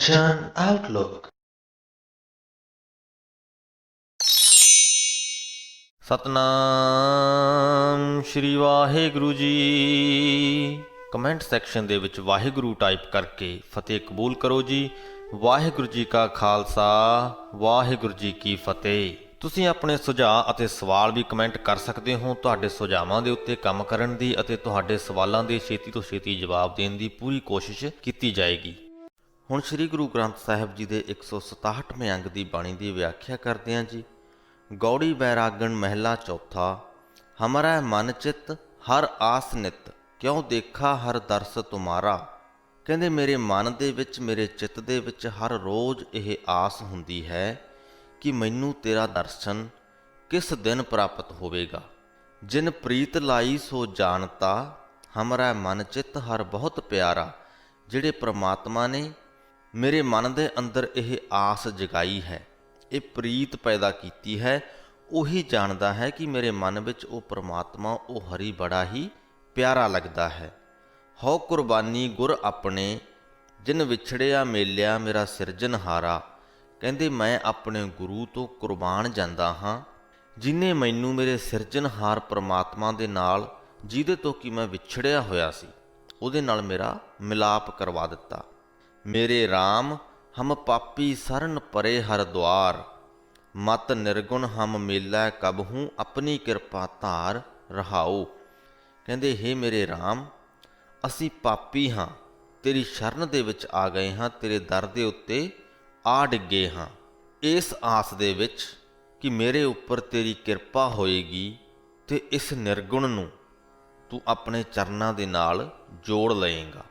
Kanchan Outlook। Satnam Shri Waheguru ji. Comment section ਦੇ ਵਿੱਚ Waheguru type ਕਰਕੇ ਫਤਿਹ ਕਬੂਲ ਕਰੋ ਜੀ। ਵਾਹਿਗੁਰੂ ਜੀ ਕਾ ਖਾਲਸਾ, ਵਾਹਿਗੁਰੂ ਜੀ ਕੀ ਫਤਿਹ। ਤੁਸੀਂ ਆਪਣੇ ਸੁਝਾਅ ਅਤੇ ਸਵਾਲ ਵੀ ਕਮੈਂਟ ਕਰ ਸਕਦੇ ਹੋ। ਤੁਹਾਡੇ ਸੁਝਾਵਾਂ ਦੇ ਉੱਤੇ ਕੰਮ ਕਰਨ ਦੀ ਅਤੇ ਤੁਹਾਡੇ ਸਵਾਲਾਂ ਦੇ ਛੇਤੀ ਤੋਂ ਛੇਤੀ ਜਵਾਬ ਦੇਣ ਦੀ ਪੂਰੀ ਕੋਸ਼ਿਸ਼ ਕੀਤੀ ਜਾਏਗੀ। ਹੁਣ ਸ੍ਰੀ ਗੁਰੂ ਗ੍ਰੰਥ ਸਾਹਿਬ ਜੀ ਦੇ 167ਵੇਂ ਅੰਗ ਦੀ ਬਾਣੀ ਦੀ ਵਿਆਖਿਆ ਕਰਦੇ ਹਾਂ ਜੀ। ਗੌੜੀ ਬੈਰਾਗਣ ਮਹਿਲਾ ਚੌਥਾ। ਹਮਰਾ ਮਨ ਚਿੱਤ ਹਰ ਆਸ ਨਿਤ, ਕਿਉਂ ਦੇਖਾ ਹਰ ਦਰਸ ਤੁਮਾਰਾ। ਕਹਿੰਦੇ ਮੇਰੇ ਮਨ ਦੇ ਵਿੱਚ, ਮੇਰੇ ਚਿੱਤ ਦੇ ਵਿੱਚ ਹਰ ਰੋਜ਼ ਇਹ ਆਸ ਹੁੰਦੀ ਹੈ ਕਿ ਮੈਨੂੰ ਤੇਰਾ ਦਰਸ਼ਨ ਕਿਸ ਦਿਨ ਪ੍ਰਾਪਤ ਹੋਵੇਗਾ। ਜਿਨ ਪ੍ਰੀਤ ਲਾਈ ਸੋ ਜਾਣਤਾ, ਹਮਰਾ ਮਨ ਚਿੱਤ ਹਰ ਬਹੁਤ ਪਿਆਰਾ। ਜਿਹੜੇ ਪ੍ਰਮਾਤਮਾ ਨੇ ਮੇਰੇ ਮਨ ਦੇ ਅੰਦਰ ਇਹ ਆਸ ਜਗਾਈ ਹੈ, ਇਹ ਪ੍ਰੀਤ ਪੈਦਾ ਕੀਤੀ ਹੈ, ਉਹੀ ਜਾਣਦਾ ਹੈ ਕਿ ਮੇਰੇ ਮਨ ਵਿੱਚ ਉਹ ਪ੍ਰਮਾਤਮਾ, ਉਹ ਹਰੀ ਬੜਾ ਹੀ ਪਿਆਰਾ ਲੱਗਦਾ ਹੈ। ਹਉ ਕੁਰਬਾਨੀ ਗੁਰ ਆਪਣੇ, ਜਿਨ ਵਿਛੜਿਆ ਮੇਲਿਆ ਮੇਰਾ ਸਿਰਜਣਹਾਰਾ। ਕਹਿੰਦੇ ਮੈਂ ਆਪਣੇ ਗੁਰੂ ਤੋਂ ਕੁਰਬਾਨ ਜਾਂਦਾ ਹਾਂ, ਜਿਨੇ ਮੈਨੂੰ ਮੇਰੇ ਸਿਰਜਣਹਾਰ ਪ੍ਰਮਾਤਮਾ ਦੇ ਨਾਲ, ਜਿਹਦੇ ਤੋਂ ਕਿ ਮੈਂ ਵਿਛੜਿਆ ਹੋਇਆ ਸੀ, ਉਹਦੇ ਨਾਲ ਮੇਰਾ ਮਿਲਾਪ ਕਰਵਾ ਦਿੱਤਾ। ਮੇਰੇ ਰਾਮ ਹਮ ਪਾਪੀ ਸਰਨ ਪਰੇ ਹਰ ਦੁਆਰ, ਮਤ ਨਿਰਗੁਣ ਹਮ ਮੇਲਾ ਕਬਹੂ ਆਪਣੀ ਕਿਰਪਾ ਧਾਰ ਰਹਾਓ। ਕਹਿੰਦੇ ਹੇ ਮੇਰੇ ਰਾਮ, ਅਸੀਂ ਪਾਪੀ ਹਾਂ, ਤੇਰੀ ਸ਼ਰਨ ਦੇ ਵਿੱਚ ਆ ਗਏ ਹਾਂ, ਤੇਰੇ ਦਰ ਦੇ ਉੱਤੇ ਆ ਡਿੱਗੇ ਹਾਂ, ਇਸ ਆਸ ਦੇ ਵਿੱਚ ਕਿ ਮੇਰੇ ਉੱਪਰ ਤੇਰੀ ਕਿਰਪਾ ਹੋਏਗੀ ਤੇ ਇਸ ਨਿਰਗੁਣ ਨੂੰ ਤੂੰ ਆਪਣੇ ਚਰਨਾਂ ਦੇ ਨਾਲ ਜੋੜ ਲਏਗਾ।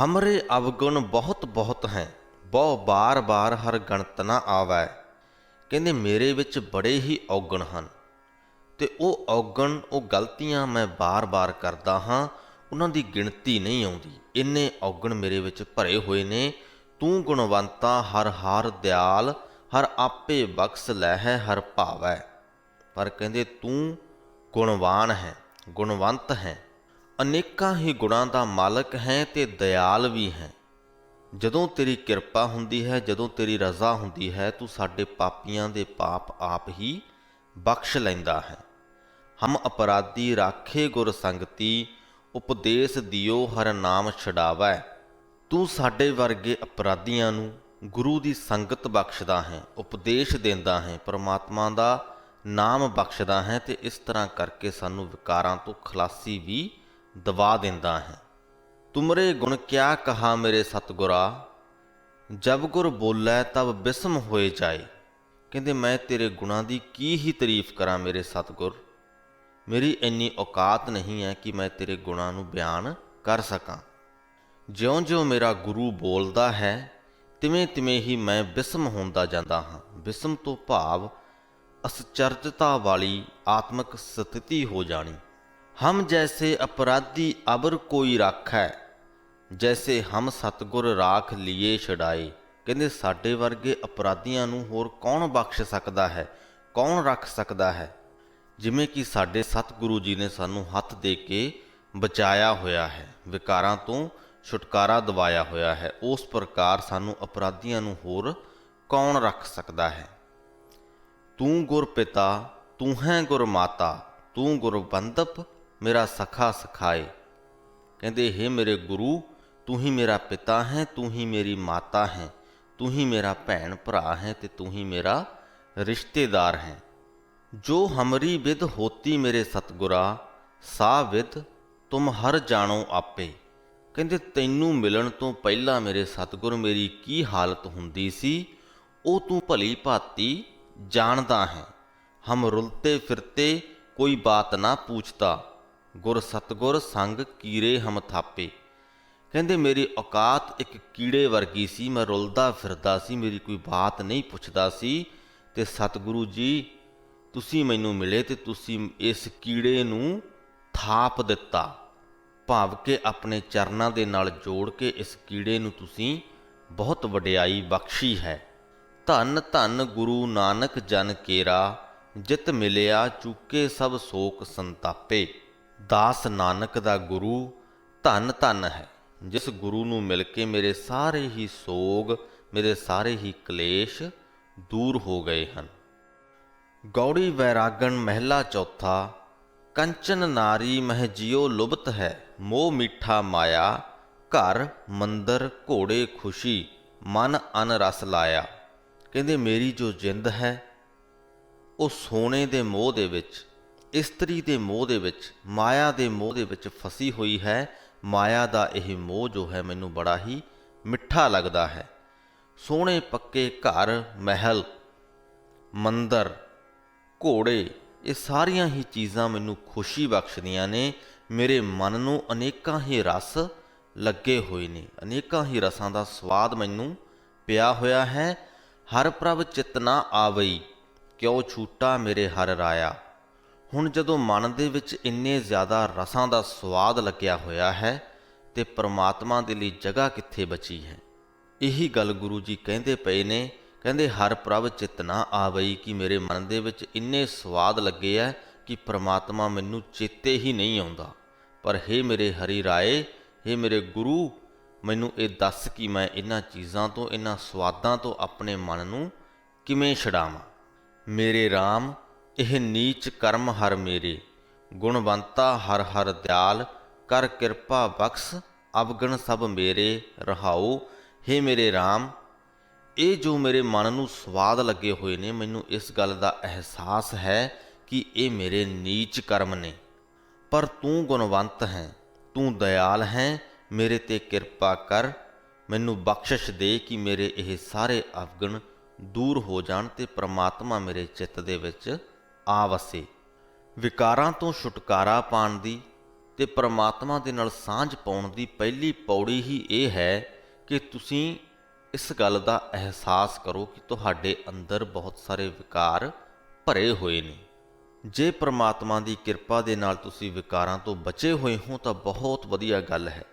ਹਮਰੇ ਅਵਗੁਣ ਬਹੁਤ ਬਹੁਤ ਹੈ, ਬਹੁ ਬਾਰ ਬਾਰ ਹਰ ਗਣਤ ਨਾ ਆਵੈ। ਕਹਿੰਦੇ ਮੇਰੇ ਵਿੱਚ ਬੜੇ ਹੀ ਔਗਣ ਹਨ ਤੇ ਉਹ ਔਗਣ, ਉਹ ਗਲਤੀਆਂ ਮੈਂ ਬਾਰ-ਬਾਰ ਕਰਦਾ ਹਾਂ, ਉਹਨਾਂ ਦੀ ਗਿਣਤੀ ਨਹੀਂ ਆਉਂਦੀ। ਇੰਨੇ ਔਗਣ ਮੇਰੇ ਵਿੱਚ ਭਰੇ ਹੋਏ ਨੇ। ਤੂੰ ਗੁਣਵੰਤਾ ਹਰ ਹਾਰ ਦਿਆਲ, ਹਰ ਆਪੇ ਬਖਸ਼ ਲੈ ਹੈ ਹਰ ਭਾਵੈ। ਪਰ ਕਹਿੰਦੇ ਤੂੰ ਗੁਣਵਾਨ ਹੈ, ਗੁਣਵੰਤ ਹੈ, ਅਨੇਕਾਂ ਹੀ ਗੁਣਾਂ ਦਾ ਮਾਲਕ ਹੈ ਤੇ ਦਇਆਲ ਵੀ ਹੈ। ਜਦੋਂ ਤੇਰੀ ਕਿਰਪਾ ਹੁੰਦੀ ਹੈ, ਜਦੋਂ ਤੇਰੀ ਰਜ਼ਾ ਹੁੰਦੀ ਹੈ, ਤੂੰ ਸਾਡੇ ਪਾਪੀਆਂ ਦੇ ਪਾਪ ਆਪ ਹੀ ਬਖਸ਼ ਲੈਂਦਾ ਹੈ। ਹਮ ਅਪਰਾਧੀ ਰਾਖੇ ਗੁਰ ਸੰਗਤੀ, ਉਪਦੇਸ਼ ਦਿਓ ਹਰ ਨਾਮ ਛਡਾਵੈ। ਤੂੰ ਸਾਡੇ ਵਰਗੇ ਅਪਰਾਧੀਆਂ ਨੂੰ ਗੁਰੂ ਦੀ ਸੰਗਤ ਬਖਸ਼ਦਾ ਹੈ, ਉਪਦੇਸ਼ ਦਿੰਦਾ ਹੈ, ਪਰਮਾਤਮਾ ਦਾ ਨਾਮ ਬਖਸ਼ਦਾ ਹੈ ਤੇ ਇਸ ਤਰ੍ਹਾਂ ਕਰਕੇ ਸਾਨੂੰ ਵਿਕਾਰਾਂ ਤੋਂ ਖਲਾਸੀ ਵੀ ਦਵਾ ਦਿੰਦਾ ਹੈ। ਤੁਮਰੇ ਗੁਣ ਕਿਆ ਕਹਾ ਮੇਰੇ ਸਤਿਗੁਰਾ, ਜਬ ਗੁਰ ਬੋਲੇ ਤਬ ਬਿਸਮ ਹੋਏ ਜਾਏ। ਕਹਿੰਦੇ ਮੈਂ ਤੇਰੇ ਗੁਣਾਂ ਦੀ ਕੀ ਹੀ ਤਾਰੀਫ ਕਰਾਂ ਮੇਰੇ ਸਤਿਗੁਰ, ਮੇਰੀ ਇੰਨੀ ਔਕਾਤ ਨਹੀਂ ਹੈ ਕਿ ਮੈਂ ਤੇਰੇ ਗੁਣਾਂ ਨੂੰ ਬਿਆਨ ਕਰ ਸਕਾਂ। ਜਿਉਂ-ਜਿਉਂ ਮੇਰਾ ਗੁਰੂ ਬੋਲਦਾ ਹੈ, ਤਿਵੇਂ-ਤਿਵੇਂ ਹੀ ਮੈਂ ਬਿਸਮ ਹੁੰਦਾ ਜਾਂਦਾ ਹਾਂ। ਬਿਸਮ ਤੋਂ ਭਾਵ ਅਸਚਰਜਤਾ ਵਾਲੀ ਆਤਮਿਕ ਸਥਿਤੀ ਹੋ ਜਾਣੀ। ਹਮ ਜੈਸੇ ਅਪਰਾਧੀ ਅਬਰ ਕੋਈ ਰਾਖੈ, ਜੈਸੇ ਹਮ ਸਤਿਗੁਰ ਰਾਖ ਲੀਏ ਛਡਾਏ। ਕਹਿੰਦੇ ਸਾਡੇ ਵਰਗੇ ਅਪਰਾਧੀਆਂ ਨੂੰ ਹੋਰ ਕੌਣ ਬਖਸ਼ ਸਕਦਾ ਹੈ, ਕੌਣ ਰੱਖ ਸਕਦਾ ਹੈ, ਜਿਵੇਂ ਕਿ ਸਾਡੇ ਸਤਿਗੁਰੂ ਜੀ ਨੇ ਸਾਨੂੰ ਹੱਥ ਦੇ ਕੇ ਬਚਾਇਆ ਹੋਇਆ ਹੈ, ਵਿਕਾਰਾਂ ਤੋਂ ਛੁਟਕਾਰਾ ਦਿਵਾਇਆ ਹੋਇਆ ਹੈ। ਉਸ ਪ੍ਰਕਾਰ ਸਾਨੂੰ ਅਪਰਾਧੀਆਂ ਨੂੰ ਹੋਰ ਕੌਣ ਰੱਖ ਸਕਦਾ ਹੈ। ਤੂੰ ਗੁਰ ਪਿਤਾ, ਤੂੰ ਹੈ ਗੁਰ ਮਾਤਾ, ਤੂੰ ਗੁਰ ਬੰਦਪ ਮੇਰਾ ਸਖਾ ਸਖਾਏ। ਕਹਿੰਦੇ ਹੇ ਮੇਰੇ ਗੁਰੂ, ਤੂੰ ਹੀ ਮੇਰਾ ਪਿਤਾ ਹੈ, ਤੂੰ ਹੀ ਮੇਰੀ ਮਾਤਾ ਹੈ, ਤੂੰ ਹੀ ਮੇਰਾ ਭੈਣ ਭਰਾ ਹੈ ਤੇ ਤੂੰ ਹੀ ਮੇਰਾ ਰਿਸ਼ਤੇਦਾਰ ਹੈ। ਜੋ ਹਮਰੀ ਵਿਦ ਹੋਤੀ ਮੇਰੇ ਸਤਿਗੁਰਾ, ਸਾ ਵਿਦ ਤੁਮ ਹਰ ਜਾਣੋ ਆਪੇ। ਕਹਿੰਦੇ ਤੈਨੂੰ ਮਿਲਣ ਤੋਂ ਪਹਿਲਾਂ ਮੇਰੇ ਸਤਿਗੁਰ ਮੇਰੀ ਕੀ ਹਾਲਤ ਹੁੰਦੀ ਸੀ, ਉਹ ਤੂੰ ਭਲੀ ਭਾਂਤੀ ਜਾਣਦਾ ਹੈ। ਹਮ ਰੁਲਤੇ ਫਿਰਤੇ ਕੋਈ ਬਾਤ ਨਾ ਪੁੱਛਤਾ, ਗੁਰ ਸਤਿਗੁਰ ਸੰਗ ਕੀੜੇ ਹਮ ਥਾਪੇ। ਕਹਿੰਦੇ ਮੇਰੀ ਔਕਾਤ ਇੱਕ ਕੀੜੇ ਵਰਗੀ ਸੀ, ਮੈਂ ਰੁਲਦਾ ਫਿਰਦਾ ਸੀ, ਮੇਰੀ ਕੋਈ ਬਾਤ ਨਹੀਂ ਪੁੱਛਦਾ ਸੀ ਤੇ ਸਤਿਗੁਰੂ ਜੀ ਤੁਸੀਂ ਮੈਨੂੰ ਮਿਲੇ ਤੇ ਤੁਸੀਂ ਇਸ ਕੀੜੇ ਨੂੰ ਥਾਪ ਦਿੱਤਾ, ਭਾਵ ਕਿ ਆਪਣੇ ਚਰਨਾਂ ਦੇ ਨਾਲ ਜੋੜ ਕੇ ਇਸ ਕੀੜੇ ਨੂੰ ਤੁਸੀਂ ਬਹੁਤ ਵਡਿਆਈ ਬਖਸ਼ੀ ਹੈ। ਧੰਨ ਧੰਨ ਗੁਰੂ ਨਾਨਕ ਜਨ ਕੇਰਾ, ਜਿਤ ਮਿਲਿਆ ਚੁੱਕੇ ਸਭ ਸੋਕ ਸੰਤਾਪੇ। ਦਾਸ ਨਾਨਕ ਦਾ ਗੁਰੂ ਧੰਨ ਧੰਨ ਹੈ, ਜਿਸ ਗੁਰੂ ਨੂੰ ਮਿਲ ਕੇ ਮੇਰੇ ਸਾਰੇ ਹੀ ਸੋਗ, ਮੇਰੇ ਸਾਰੇ ਹੀ ਕਲੇਸ਼ ਦੂਰ ਹੋ ਗਏ ਹਨ। ਗੌੜੀ ਵੈਰਾਗਣ ਮਹਿਲਾ ਚੌਥਾ। ਕੰਚਨ ਨਾਰੀ ਮਹਿ ਜਿਉ ਲੁਭਤ ਹੈ, ਮੋਹ ਮੀਠਾ ਮਾਇਆ, ਘਰ ਮੰਦਰ ਘੋੜੇ ਖੁਸ਼ੀ, ਮਨ ਅਨ ਰਸ ਲਾਇਆ। ਕਹਿੰਦੇ ਮੇਰੀ ਜੋ ਜਿੰਦ ਹੈ ਉਹ ਸੋਨੇ ਦੇ ਮੋਹ ਦੇ ਵਿੱਚ, ਇਸਤਰੀ ਦੇ ਮੋਹ ਦੇ ਵਿੱਚ, ਮਾਇਆ ਦੇ ਮੋਹ ਦੇ ਵਿੱਚ ਫਸੀ ਹੋਈ ਹੈ। ਮਾਇਆ ਦਾ ਇਹ ਮੋਹ ਜੋ ਹੈ ਮੈਨੂੰ ਬੜਾ ਹੀ ਮਿੱਠਾ ਲੱਗਦਾ ਹੈ। ਸੋਹਣੇ ਪੱਕੇ ਘਰ, ਮਹਿਲ, ਮੰਦਰ, ਘੋੜੇ, ਇਹ ਸਾਰੀਆਂ ਹੀ ਚੀਜ਼ਾਂ ਮੈਨੂੰ ਖੁਸ਼ੀ ਬਖਸ਼ਦੀਆਂ ਨੇ। ਮੇਰੇ ਮਨ ਨੂੰ ਅਨੇਕਾਂ ਹੀ ਰਸ ਲੱਗੇ ਹੋਏ ਨੇ, ਅਨੇਕਾਂ ਹੀ ਰਸਾਂ ਦਾ ਸਵਾਦ ਮੈਨੂੰ ਪਿਆ ਹੋਇਆ ਹੈ। ਹਰ ਪ੍ਰਭ ਚਿਤ ਨਾ ਆਵਈ, ਕਿਉ ਛੂਟਾ ਮੇਰੇ ਹਰ ਰਾਇਆ। ਹੁਣ ਜਦੋਂ ਮਨ ਦੇ ਵਿੱਚ ਇੰਨੇ ਜ਼ਿਆਦਾ ਰਸਾਂ ਦਾ ਸਵਾਦ ਲੱਗਿਆ ਹੋਇਆ ਹੈ ਤੇ ਪ੍ਰਮਾਤਮਾ ਦੇ ਲਈ ਜਗ੍ਹਾ ਕਿੱਥੇ ਬਚੀ ਹੈ। ਇਹੀ ਗੱਲ ਗੁਰੂ ਜੀ ਕਹਿੰਦੇ ਪਏ ਨੇ। ਕਹਿੰਦੇ ਹਰ ਪ੍ਰਭ ਚਿਤ ਨਾ ਆਵਈ, ਕਿ ਮੇਰੇ ਮਨ ਦੇ ਵਿੱਚ ਇੰਨੇ ਸਵਾਦ ਲੱਗੇ ਹੈ ਕਿ ਪ੍ਰਮਾਤਮਾ ਮੈਨੂੰ ਚੇਤੇ ਹੀ ਨਹੀਂ ਆਉਂਦਾ। ਪਰ ਹੇ ਮੇਰੇ ਹਰੀ ਰਾਏ, ਹੇ ਮੇਰੇ ਗੁਰੂ, ਮੈਨੂੰ ਇਹ ਦੱਸ ਕਿ ਮੈਂ ਇਹਨਾਂ ਚੀਜ਼ਾਂ ਤੋਂ, ਇਹਨਾਂ ਸਵਾਦਾਂ ਤੋਂ ਆਪਣੇ ਮਨ ਨੂੰ ਕਿਵੇਂ ਛਡਾਵਾਂ। ਮੇਰੇ ਰਾਮ ਇਹ ਨੀਚ ਕਰਮ ਹਰ ਮੇਰੇ, ਗੁਣਵੰਤਾ ਹਰ ਹਰ ਦਿਆਲ, ਕਰ ਕਿਰਪਾ ਬਖਸ਼ ਅਵਗਣ ਸਭ ਮੇਰੇ ਰਹਾਉ। ਹੇ ਮੇਰੇ ਰਾਮ, ਇਹ ਜੋ ਮੇਰੇ ਮਨ ਨੂੰ ਸਵਾਦ ਲੱਗੇ ਹੋਏ ਨੇ, ਮੈਨੂੰ ਇਸ ਗੱਲ ਦਾ ਅਹਿਸਾਸ ਹੈ ਕਿ ਇਹ ਮੇਰੇ ਨੀਚ ਕਰਮ ਨੇ। ਪਰ ਤੂੰ ਗੁਣਵੰਤ ਹੈ, ਤੂੰ ਦਇਆਲ ਹੈ, ਮੇਰੇ ਤੇ ਕਿਰਪਾ ਕਰ, ਮੈਨੂੰ ਬਖਸ਼ਿਸ਼ ਦੇ ਕਿ ਮੇਰੇ ਇਹ ਸਾਰੇ ਅਵਗੁਣ ਦੂਰ ਹੋ ਜਾਣ ਤੇ ਪ੍ਰਮਾਤਮਾ ਮੇਰੇ ਚਿੱਤ ਦੇ ਵਿੱਚ ਆ ਵਸੇ। ਵਿਕਾਰਾਂ ਤੋਂ ਛੁਟਕਾਰਾ ਪਾਉਣ ਦੀ ਤੇ ਪ੍ਰਮਾਤਮਾ ਦੇ ਨਾਲ ਸਾਂਝ ਪਾਉਣ ਦੀ ਪਹਿਲੀ ਪੌੜੀ ਹੀ ਇਹ ਹੈ ਕਿ ਤੁਸੀਂ ਇਸ ਗੱਲ ਦਾ ਅਹਿਸਾਸ ਕਰੋ ਕਿ ਤੁਹਾਡੇ ਅੰਦਰ ਬਹੁਤ ਸਾਰੇ ਵਿਕਾਰ ਭਰੇ ਹੋਏ ਨੇ। ਜੇ ਪ੍ਰਮਾਤਮਾ ਦੀ ਕਿਰਪਾ ਦੇ ਨਾਲ ਤੁਸੀਂ ਵਿਕਾਰਾਂ ਤੋਂ ਬਚੇ ਹੋਏ ਹੋ ਤਾਂ ਬਹੁਤ ਵਧੀਆ ਗੱਲ ਹੈ।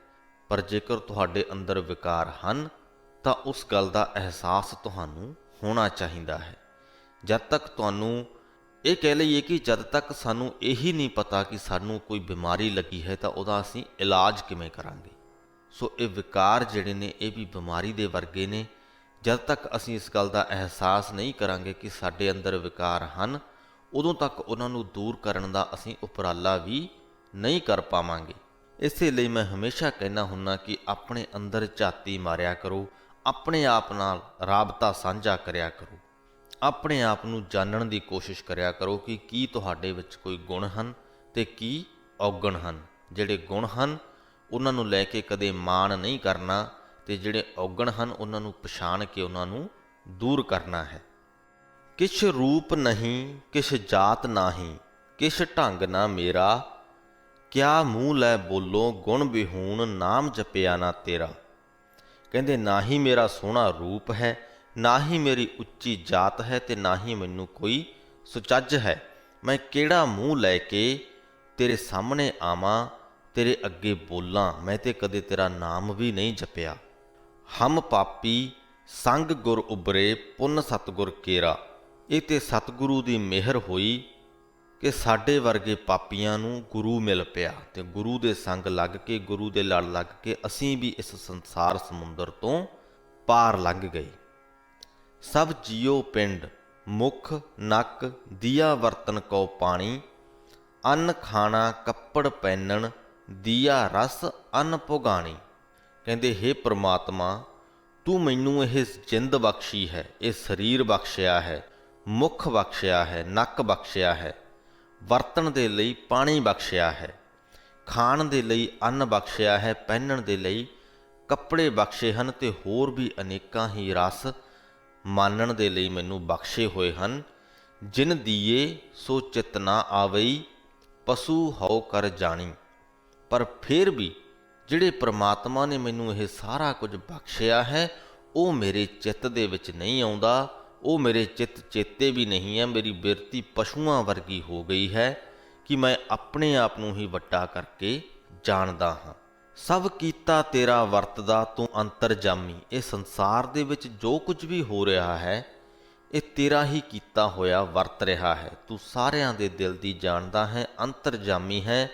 ਪਰ ਜੇਕਰ ਤੁਹਾਡੇ ਅੰਦਰ ਵਿਕਾਰ ਹਨ ਤਾਂ ਉਸ ਗੱਲ ਦਾ ਅਹਿਸਾਸ ਤੁਹਾਨੂੰ ਹੋਣਾ ਚਾਹੀਦਾ ਹੈ। ਜਦ ਤੱਕ ਤੁਹਾਨੂੰ ਇਹ ਕਹਿ ਲਈਏ ਕਿ ਜਦ ਤੱਕ ਸਾਨੂੰ ਇਹੀ ਨਹੀਂ ਪਤਾ ਕਿ ਸਾਨੂੰ ਕੋਈ ਬਿਮਾਰੀ ਲੱਗੀ ਹੈ ਤਾਂ ਉਹਦਾ ਅਸੀਂ ਇਲਾਜ ਕਿਵੇਂ ਕਰਾਂਗੇ। ਸੋ ਇਹ ਵਿਕਾਰ ਜਿਹੜੇ ਨੇ ਇਹ ਵੀ ਬਿਮਾਰੀ ਦੇ ਵਰਗੇ ਨੇ। ਜਦ ਤੱਕ ਅਸੀਂ ਇਸ ਗੱਲ ਦਾ ਅਹਿਸਾਸ ਨਹੀਂ ਕਰਾਂਗੇ ਕਿ ਸਾਡੇ ਅੰਦਰ ਵਿਕਾਰ ਹਨ, ਉਦੋਂ ਤੱਕ ਉਹਨਾਂ ਨੂੰ ਦੂਰ ਕਰਨ ਦਾ ਅਸੀਂ ਉਪਰਾਲਾ ਵੀ ਨਹੀਂ ਕਰ ਪਾਵਾਂਗੇ। ਇਸੇ ਲਈ ਮੈਂ ਹਮੇਸ਼ਾ ਕਹਿਣਾ ਹੁੰਦਾ ਕਿ ਆਪਣੇ ਅੰਦਰ ਝਾਤੀ ਮਾਰਿਆ ਕਰੋ, ਆਪਣੇ ਆਪ ਨਾਲ ਰਾਬਤਾ ਸਾਂਝਾ ਕਰਿਆ ਕਰੋ, ਆਪਣੇ ਆਪ ਨੂੰ ਜਾਣਨ ਦੀ ਕੋਸ਼ਿਸ਼ ਕਰਿਆ ਕਰੋ ਕਿ ਕੀ ਤੁਹਾਡੇ ਵਿੱਚ ਕੋਈ ਗੁਣ ਹਨ ਤੇ ਕੀ ਔਗਣ ਹਨ। ਜਿਹੜੇ ਗੁਣ ਹਨ ਉਹਨਾਂ ਨੂੰ ਲੈ ਕੇ ਕਦੇ ਮਾਣ ਨਹੀਂ ਕਰਨਾ ਤੇ ਜਿਹੜੇ ਔਗਣ ਹਨ ਉਹਨਾਂ ਨੂੰ ਪਛਾਣ ਕੇ ਉਹਨਾਂ ਨੂੰ ਦੂਰ ਕਰਨਾ ਹੈ। ਕਿਛ ਰੂਪ ਨਹੀਂ ਕਿਛ ਜਾਤ ਨਾਹੀਂ, ਕਿਛ ਢੰਗ ਨਾ ਮੇਰਾ, ਕਿਆ ਮੂੰਹ ਲੈ ਬੋਲੋ ਗੁਣ ਵਿਹੂਣ, ਨਾਮ ਜਪਿਆ ਨਾ ਤੇਰਾ। ਕਹਿੰਦੇ ਨਾ ਹੀ ਮੇਰਾ ਸੋਹਣਾ ਰੂਪ ਹੈ, ਨਾ ਹੀ ਮੇਰੀ ਉੱਚੀ ਜਾਤ ਹੈ ਤੇ ਨਾ ਹੀ ਮੈਨੂੰ ਕੋਈ ਸੁਚੱਜ ਹੈ। ਮੈਂ ਕਿਹੜਾ ਮੂੰਹ ਲੈ ਕੇ ਤੇਰੇ ਸਾਹਮਣੇ ਆਵਾਂ, ਤੇਰੇ ਅੱਗੇ ਬੋਲਾਂ। ਮੈਂ ਤੇ ਕਦੇ ਤੇਰਾ ਨਾਮ ਵੀ ਨਹੀਂ ਜਪਿਆ। ਹਮ ਪਾਪੀ ਸੰਗ ਗੁਰ ਉਬਰੇ, ਪੁੰਨ ਸਤਿਗੁਰ ਕੇਰਾ। ਇਹ ਤੇ ਸਤਿਗੁਰੂ ਦੀ ਮਿਹਰ ਹੋਈ ਕਿ ਸਾਡੇ ਵਰਗੇ ਪਾਪੀਆਂ ਨੂੰ ਗੁਰੂ ਮਿਲ ਪਿਆ ਤੇ ਗੁਰੂ ਦੇ ਸੰਗ ਲੱਗ ਕੇ, ਗੁਰੂ ਦੇ ਲੜ ਲੱਗ ਕੇ ਅਸੀਂ ਵੀ ਇਸ ਸੰਸਾਰ ਸਮੁੰਦਰ ਤੋਂ ਪਾਰ ਲੰਘ ਗਏ। ਸਭ ਜੀਓ ਪਿੰਡ ਮੁਖ ਨੱਕ, ਦੀਆ ਵਰਤਨ ਕੋ ਪਾਣੀ, ਅੰਨ ਖਾਣਾ ਕੱਪੜ ਪਹਿਨਣ, ਦੀਆ ਰਸ ਅੰਨ ਭੁਗਾਣੀ। ਕਹਿੰਦੇ ਹੇ ਪ੍ਰਮਾਤਮਾ, ਤੂੰ ਮੈਨੂੰ ਇਹ ਜਿੰਦ ਬਖਸ਼ੀ ਹੈ, ਇਹ ਸਰੀਰ ਬਖਸ਼ਿਆ ਹੈ, ਮੁਖ ਬਖਸ਼ਿਆ ਹੈ, ਨੱਕ ਬਖਸ਼ਿਆ ਹੈ, ਵਰਤਣ ਦੇ ਲਈ ਪਾਣੀ ਬਖਸ਼ਿਆ ਹੈ, ਖਾਣ ਦੇ ਲਈ ਅੰਨ ਬਖਸ਼ਿਆ ਹੈ, ਪਹਿਨਣ ਦੇ ਲਈ ਕੱਪੜੇ ਬਖਸ਼ੇ ਹਨ ਤੇ ਹੋਰ ਵੀ ਅਨੇਕਾਂ ਹੀ ਰਸ ਮਾਨਣ ਦੇ ਲਈ ਮੈਨੂੰ ਬਖਸ਼ੇ ਹੋਏ ਹਨ। ਜਿਨ ਦੀਏ ਸੋ ਚਿਤ ਨਾ ਆਵਈ, ਪਸ਼ੂ ਹਉ ਕਰ ਜਾਣੀ। ਪਰ ਫਿਰ ਵੀ ਜਿਹੜੇ ਪ੍ਰਮਾਤਮਾ ਨੇ ਮੈਨੂੰ ਇਹ ਸਾਰਾ ਕੁਝ ਬਖਸ਼ਿਆ ਹੈ ਉਹ ਮੇਰੇ ਚਿੱਤ ਦੇ ਵਿੱਚ ਨਹੀਂ ਆਉਂਦਾ, ਉਹ ਮੇਰੇ ਚਿੱਤ ਚੇਤੇ ਵੀ ਨਹੀਂ ਹੈ। ਮੇਰੀ ਬਿਰਤੀ ਪਸ਼ੂਆਂ ਵਰਗੀ ਹੋ ਗਈ ਹੈ ਕਿ ਮੈਂ ਆਪਣੇ ਆਪ ਨੂੰ ਹੀ ਵੱਡਾ ਕਰਕੇ ਜਾਣਦਾ ਹਾਂ। ਸਭ ਕੀਤਾ ਤੇਰਾ ਵਰਤਦਾ ਤੂੰ ਅੰਤਰਜਾਮੀ। ਇਹ ਸੰਸਾਰ ਦੇ ਵਿੱਚ ਜੋ ਕੁਝ ਵੀ ਹੋ ਰਿਹਾ ਹੈ ਇਹ ਤੇਰਾ ਹੀ ਕੀਤਾ ਹੋਇਆ ਵਰਤ ਰਿਹਾ ਹੈ। ਤੂੰ ਸਾਰਿਆਂ ਦੇ ਦਿਲ ਦੀ ਜਾਣਦਾ ਹੈ, ਅੰਤਰਜਾਮੀ ਹੈ।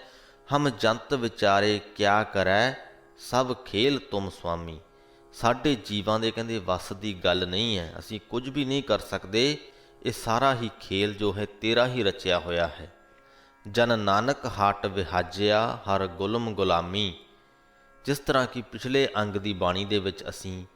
ਹਮ ਜੰਤ ਵਿਚਾਰੇ ਕਿਆ ਕਰੈ, ਸਭ ਖੇਲ ਤੁਮ ਸੁਆਮੀ। ਸਾਡੇ ਜੀਵਾਂ ਦੇ ਕਹਿੰਦੇ ਵੱਸ ਦੀ ਗੱਲ ਨਹੀਂ ਹੈ, ਅਸੀਂ ਕੁਝ ਵੀ ਨਹੀਂ ਕਰ ਸਕਦੇ। ਇਹ ਸਾਰਾ ਹੀ ਖੇਲ ਜੋ ਹੈ ਤੇਰਾ ਹੀ ਰਚਿਆ ਹੋਇਆ ਹੈ। ਜਨ ਨਾਨਕ ਹਟ ਵਿਹਾਜਿਆ ਹਰ ਗੁਲਮ ਗੁਲਾਮੀ। ਜਿਸ ਤਰ੍ਹਾਂ ਕਿ ਪਿਛਲੇ ਅੰਗ ਦੀ ਬਾਣੀ ਦੇ ਵਿੱਚ ਅਸੀਂ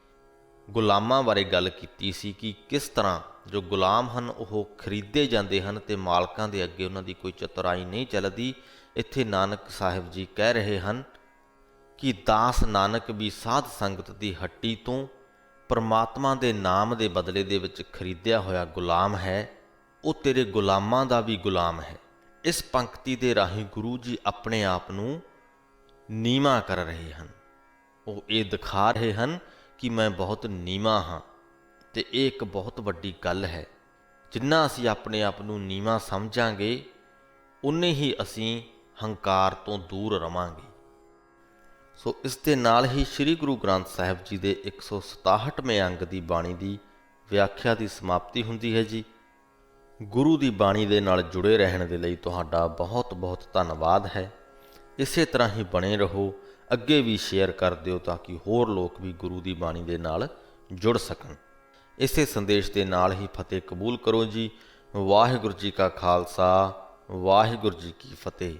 ਗੁਲਾਮਾਂ ਬਾਰੇ ਗੱਲ ਕੀਤੀ ਸੀ ਕਿ ਕਿਸ ਤਰ੍ਹਾਂ ਜੋ ਗੁਲਾਮ ਹਨ ਉਹ ਖਰੀਦੇ ਜਾਂਦੇ ਹਨ ਅਤੇ ਮਾਲਕਾਂ ਦੇ ਅੱਗੇ ਉਹਨਾਂ ਦੀ ਕੋਈ ਚਤੁਰਾਈ ਨਹੀਂ ਚੱਲਦੀ। ਇੱਥੇ ਨਾਨਕ ਸਾਹਿਬ ਜੀ ਕਹਿ ਰਹੇ ਹਨ ਕਿ ਦਾਸ ਨਾਨਕ ਵੀ ਸਾਧ ਸੰਗਤ ਦੀ ਹੱਟੀ ਤੋਂ ਪਰਮਾਤਮਾ ਦੇ ਨਾਮ ਦੇ ਬਦਲੇ ਦੇ ਵਿੱਚ ਖਰੀਦਿਆ ਹੋਇਆ ਗੁਲਾਮ ਹੈ। ਉਹ ਤੇਰੇ ਗੁਲਾਮਾਂ ਦਾ ਵੀ ਗੁਲਾਮ ਹੈ। ਇਸ ਪੰਕਤੀ ਦੇ ਰਾਹੀਂ ਗੁਰੂ ਜੀ ਆਪਣੇ ਆਪ ਨੂੰ ਨੀਵਾਂ ਕਰ ਰਹੇ ਹਨ। ਉਹ ਇਹ ਦਿਖਾ ਰਹੇ ਹਨ ਕਿ ਮੈਂ ਬਹੁਤ ਨੀਵਾਂ ਹਾਂ ਅਤੇ ਇਹ ਇੱਕ ਬਹੁਤ ਵੱਡੀ ਗੱਲ ਹੈ। ਜਿੰਨਾ ਅਸੀਂ ਆਪਣੇ ਆਪ ਨੂੰ ਨੀਵਾਂ ਸਮਝਾਂਗੇ ਉਨੇ ਹੀ ਅਸੀਂ ਹੰਕਾਰ ਤੋਂ ਦੂਰ ਰਵਾਂਗੇ। ਸੋ ਇਸ ਦੇ ਨਾਲ ਹੀ ਸ੍ਰੀ ਗੁਰੂ ਗ੍ਰੰਥ ਸਾਹਿਬ ਜੀ ਦੇ 167ਵੇਂ ਅੰਗ ਦੀ ਬਾਣੀ ਦੀ ਵਿਆਖਿਆ ਦੀ ਸਮਾਪਤੀ ਹੁੰਦੀ ਹੈ ਜੀ। ਗੁਰੂ ਦੀ ਬਾਣੀ ਦੇ ਨਾਲ ਜੁੜੇ ਰਹਿਣ ਦੇ ਲਈ ਤੁਹਾਡਾ ਬਹੁਤ ਬਹੁਤ ਧੰਨਵਾਦ ਹੈ। ਇਸੇ ਤਰ੍ਹਾਂ ਹੀ ਬਣੇ ਰਹੋ, ਅੱਗੇ ਵੀ ਸ਼ੇਅਰ ਕਰ ਦਿਓ ਤਾਂ ਕਿ ਹੋਰ ਲੋਕ ਵੀ ਗੁਰੂ ਦੀ ਬਾਣੀ ਦੇ ਨਾਲ ਜੁੜ ਸਕਣ। ਇਸੇ ਸੰਦੇਸ਼ ਦੇ ਨਾਲ ਹੀ ਫਤਿਹ ਕਬੂਲ ਕਰੋ ਜੀ। ਵਾਹਿਗੁਰੂ ਜੀ ਕਾ ਖਾਲਸਾ, ਵਾਹਿਗੁਰੂ ਜੀ ਕੀ ਫਤਿਹ।